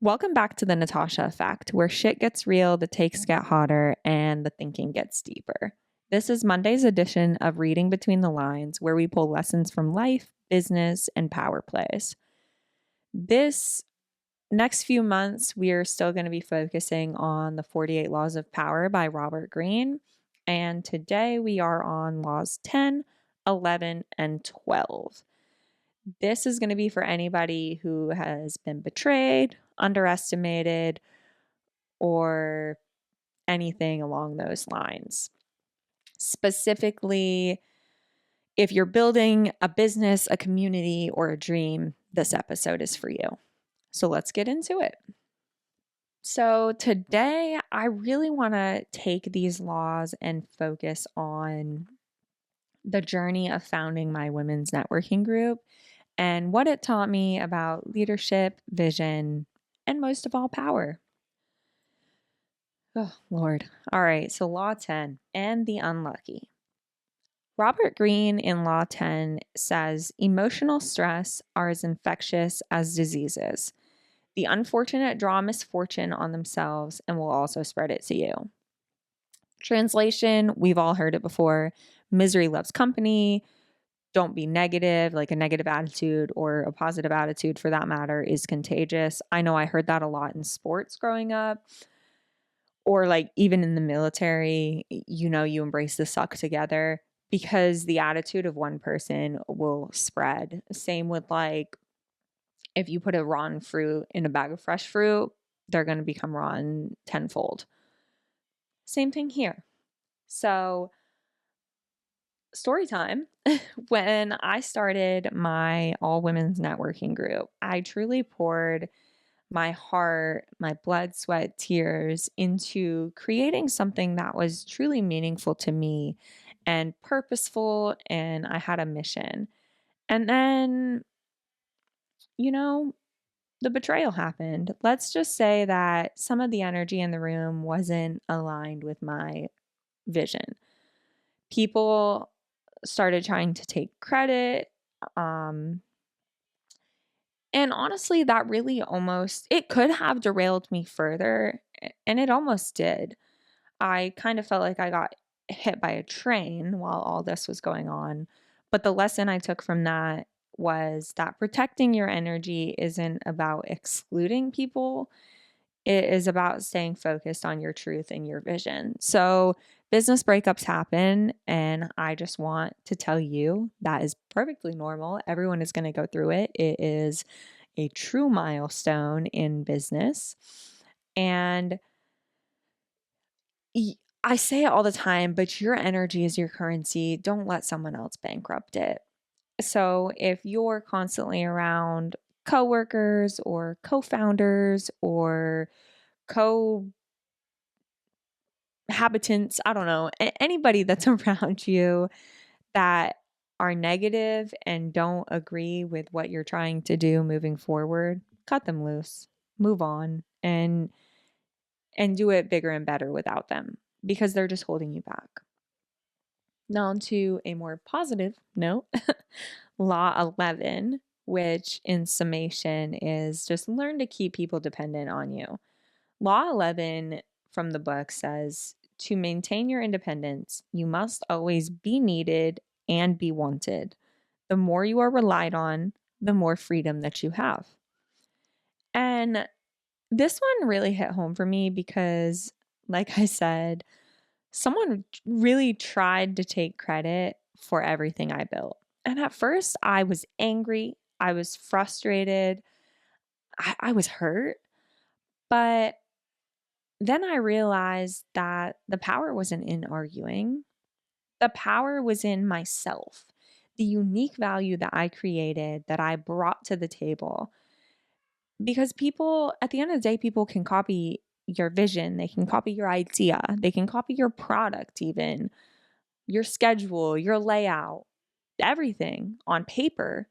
Welcome back to the Natasha Effect, where shit gets real, the takes get hotter, and the thinking gets deeper. This is Monday's edition of Reading Between the Lines, where we pull lessons from life, business, and power plays. This next few months, we are still going to be focusing on the 48 Laws of Power by Robert Greene. And today we are on Laws 10, 11, and 12. This is going to be for anybody who has been betrayed, underestimated, or anything along those lines. Specifically, if you're building a business, a community, or a dream, this episode is for you. So let's get into it. So today, I really want to take these laws and focus on the journey of founding my women's networking group and what it taught me about leadership, vision, and most of all, power. Oh, Lord. All right, so Law 10 and the unlucky. Robert Greene in Law 10 says emotional stress are as infectious as diseases. The unfortunate draw misfortune on themselves and will also spread it to you. Translation, we've all heard it before. Misery loves company. Don't be negative, like a negative attitude or a positive attitude for that matter is contagious. I know I heard that a lot in sports growing up, or like even in the military, you embrace the suck together because the attitude of one person will spread. Same with like if you put a rotten fruit in a bag of fresh fruit, they're going to become rotten tenfold. Same thing here. So, story time. When I started my all women's networking group, I truly poured my heart, my blood, sweat, tears into creating something that was truly meaningful to me and purposeful. And I had a mission. And then, you know, the betrayal happened. Let's just say that some of the energy in the room wasn't aligned with my vision. People started trying to take credit. And honestly, that really it could have derailed me further, and it almost did. I kind of felt like I got hit by a train while all this was going on. But the lesson I took from that was that protecting your energy isn't about excluding people. It is about staying focused on your truth and your vision. So, business breakups happen, and I just want to tell you that is perfectly normal. Everyone is going to go through it. It is a true milestone in business. And I say it all the time, but your energy is your currency. Don't let someone else bankrupt it. So if you're constantly around coworkers or co-founders or co-habitants, I don't know, anybody that's around you that are negative and don't agree with what you're trying to do moving forward, cut them loose, move on, and do it bigger and better without them because they're just holding you back. Now, on to a more positive note, Law 11, which in summation is just learn to keep people dependent on you. Law 11 from the book says to maintain your independence, you must always be needed and be wanted. The more you are relied on, the more freedom that you have. And this one really hit home for me because, like I said, someone really tried to take credit for everything I built. And at first, I was angry, I was frustrated, I was hurt. But then I realized that the power wasn't in arguing, the power was in myself, the unique value that I created, that I brought to the table. Because people, at the end of the day, people can copy your vision, they can copy your idea, they can copy your product, even your schedule, your layout, everything on paper,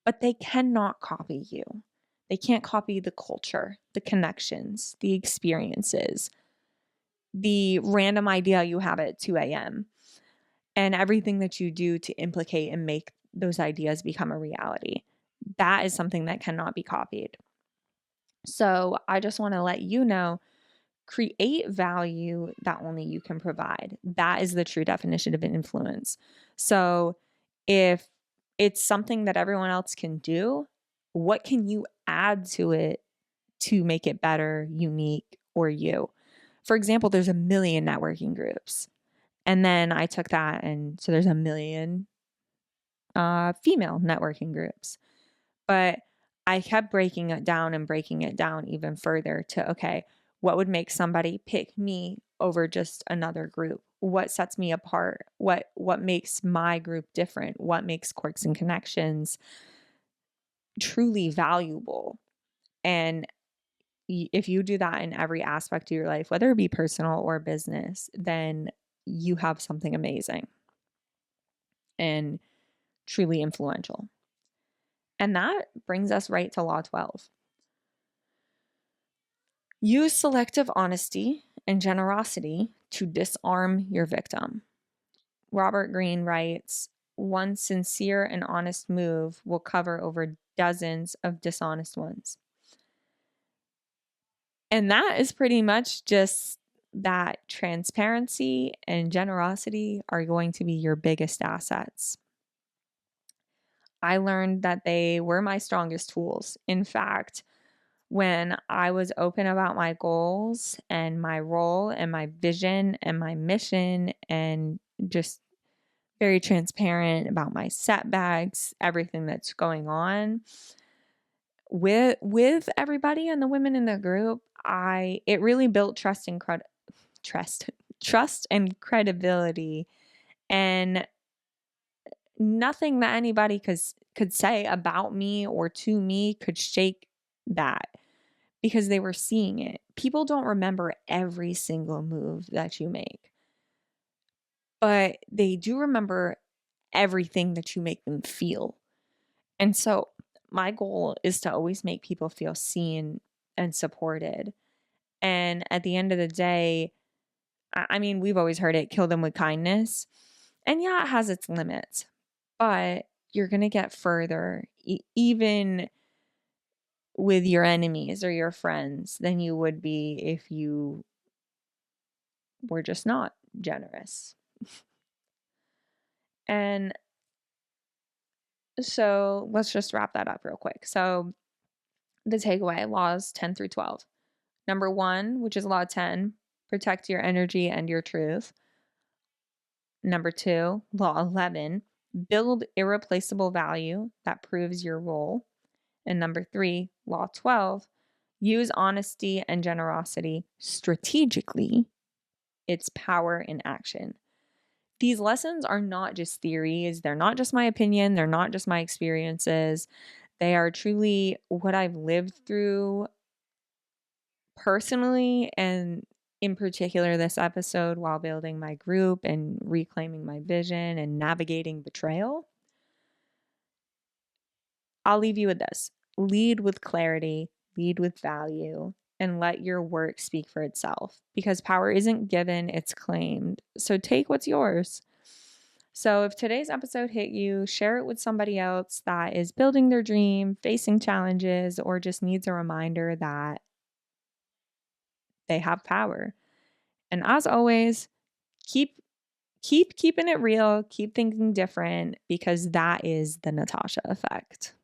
but they cannot copy you. They can't copy the culture, the connections, the experiences, the random idea you have at 2 a.m., and everything that you do to implicate and make those ideas become a reality. That is something that cannot be copied. So I just want to let you know, create value that only you can provide. That is the true definition of an influence. So if it's something that everyone else can do, what can you add to it to make it better, unique, or you? For example, there's a million networking groups. And then I took that, and so there's a million female networking groups. But I kept breaking it down even further to, okay, what would make somebody pick me over just another group? What sets me apart? What makes my group different? What makes Quirks and Connections truly valuable? And if you do that in every aspect of your life, whether it be personal or business, then you have something amazing and truly influential. And that brings us right to Law 12. Use selective honesty and generosity to disarm your victim. Robert Greene writes, one sincere and honest move will cover over dozens of dishonest ones. And that is pretty much just that transparency and generosity are going to be your biggest assets. I learned that they were my strongest tools. In fact, when I was open about my goals and my role and my vision and my mission, and just very transparent about my setbacks, everything that's going on with everybody and the women in the group, it really built trust trust and credibility, and nothing that anybody could say about me or to me could shake that, because they were seeing it. People don't remember every single move that you make, but they do remember everything that you make them feel. And so my goal is to always make people feel seen and supported. And at the end of the day, I mean, we've always heard it, kill them with kindness. And yeah, it has its limits, but you're going to get further, even with your enemies or your friends, than you would be if you were just not generous. And so let's just wrap that up real quick. So the takeaway, laws 10 through 12. Number 1, which is law 10, protect your energy and your truth. Number 2, law 11, build irreplaceable value that proves your role. And number 3, law 12, use honesty and generosity strategically. It's power in action. These lessons are not just theories. They're not just my opinion. They're not just my experiences. They are truly what I've lived through personally, and in particular this episode, while building my group and reclaiming my vision and navigating betrayal. I'll leave you with this. Lead with clarity, lead with value, and let your work speak for itself, because power isn't given, it's claimed. So take what's yours. So if today's episode hit you, share it with somebody else that is building their dream, facing challenges, or just needs a reminder that they have power. And as always, keep keeping it real, keep thinking different, because that is the Natasha effect.